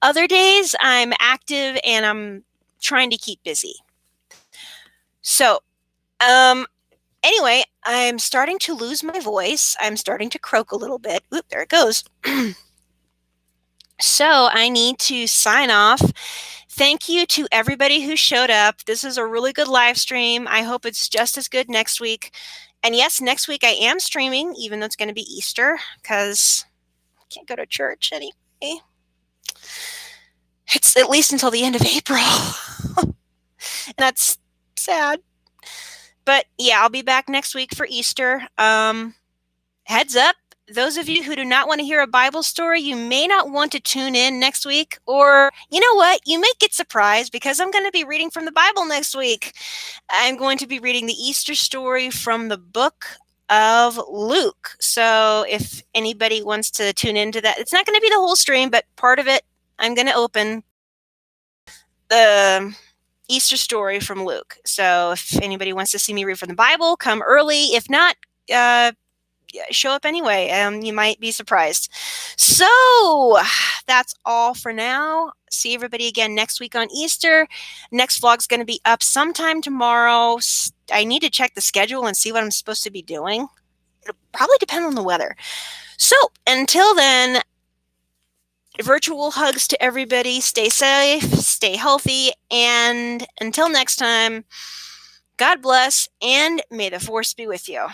S1: Other days I'm active and I'm trying to keep busy. So, anyway, I'm starting to lose my voice. I'm starting to croak a little bit. Oop, there it goes. So I need to sign off. Thank you to everybody who showed up. This is a really good live stream. I hope it's just as good next week. And yes, next week I am streaming, even though it's going to be Easter, because I can't go to church anyway. It's at least until the end of April. And that's sad. But yeah, I'll be back next week for Easter. Heads up, those of you who do not want to hear a Bible story, you may not want to tune in next week. Or you know what? You may get surprised because I'm going to be reading from the Bible next week. I'm going to be reading the Easter story from the book of Luke. So if anybody wants to tune into that, it's not going to be the whole stream, but part of it, I'm going to open the Easter story from Luke. So if anybody wants to see me read from the Bible, come early. If not, show up anyway. You might be surprised. So that's all for now. See everybody again next week on Easter. Next vlog's going to be up sometime tomorrow. I need to check the schedule and see what I'm supposed to be doing. It'll probably depend on the weather. So until then, virtual hugs to everybody. Stay safe, stay healthy, and until next time, God bless, and may the Force be with you.